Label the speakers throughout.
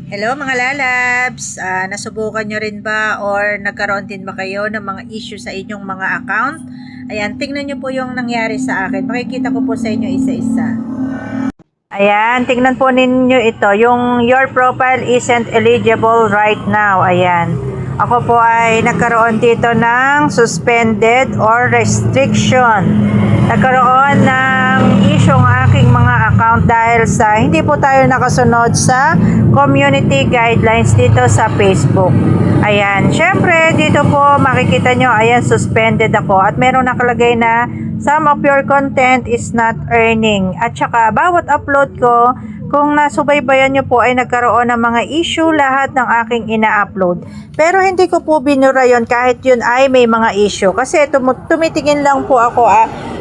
Speaker 1: Hello mga lalabs! Nasubukan nyo rin ba or nagkaroon din ba kayo ng mga issue sa inyong mga account? Ayan, tingnan nyo po yung nangyari sa akin. Makikita ko po sa inyo isa-isa. Ayan, tingnan po ninyo ito. Yung your profile isn't eligible right now. Ayan. Ako po ay nagkaroon dito ng suspended or restriction. Nagkaroon ng issue ang aking mga account dahil sa hindi po tayo nakasunod sa community guidelines dito sa Facebook. Ayan, syempre dito po makikita nyo, ayan, suspended ako at meron nakalagay na some of your content is not earning. At saka bawat upload ko, kung nasubaybayan nyo po ay nagkaroon ng mga issue lahat ng aking ina-upload. Pero hindi ko po binura yon kahit yun ay may mga issue. Kasi tumitingin lang po ako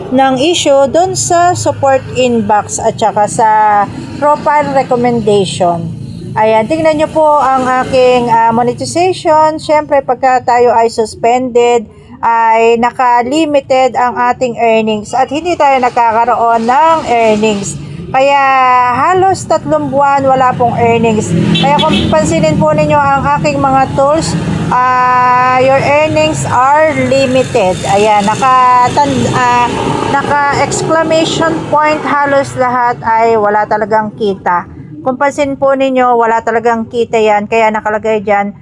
Speaker 1: ng issue doon sa support inbox at saka sa profile recommendation. Ayan, tingnan nyo po ang aking monetization. Siyempre, pagka tayo ay suspended, ay naka-limited ang ating earnings at hindi tayo nakakaroon ng earnings. Kaya halos 3 buwan wala pong earnings. Kaya kung pansinin po ninyo ang aking mga tools, your earnings are limited. Ayan, naka-exclamation point halos lahat ay wala talagang kita. Kung pansin po ninyo, wala talagang kita yan. Kaya nakalagay dyan,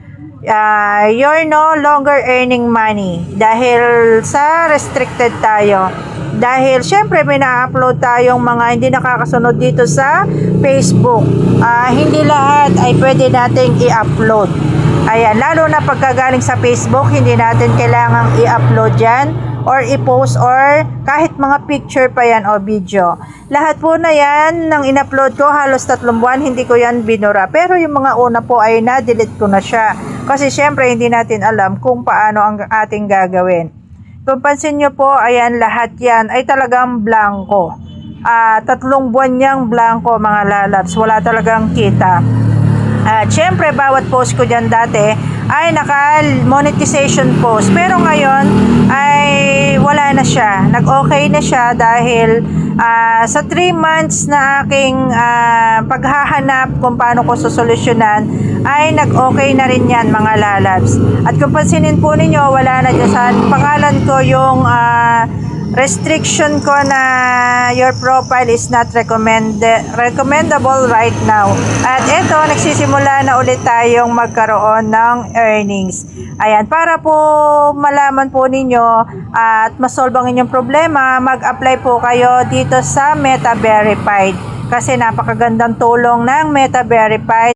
Speaker 1: you're no longer earning money. Dahil sa restricted tayo. Dahil syempre may na-upload tayong mga hindi nakakasunod dito sa Facebook. Hindi lahat ay pwede nating i-upload. Ayan, lalo na pagkagaling sa Facebook, hindi natin kailangang i-upload yan or i-post or kahit mga picture pa yan o video. Lahat po na yan nang in-upload ko halos 3 buwan, hindi ko yan binura. Pero yung mga una po ay na-delete ko na siya. Kasi syempre hindi natin alam kung paano ang ating gagawin. Kung pansin nyo po, ayan, lahat yan ay talagang blanco. 3 buwan niyang blanco mga lalabs. Wala talagang kita. At syempre, bawat post ko dyan dati ay naka-monetization post. Pero ngayon ay wala na siya. Nag-okay na siya dahil sa 3 months na aking paghahanap kung paano ko susolusyonan ay nag-okay na rin yan mga lalabs. At kung pansinin po ninyo, wala na dyan sa pangalan ko yung restriction ko na your profile is not recommendable right now. At eto, nagsisimula na ulit tayong magkaroon ng earnings. Ayan, para po malaman po ninyo at masolve ang inyong problema, mag-apply po kayo dito sa Meta Verified. Kasi napakagandang tulong ng Meta Verified.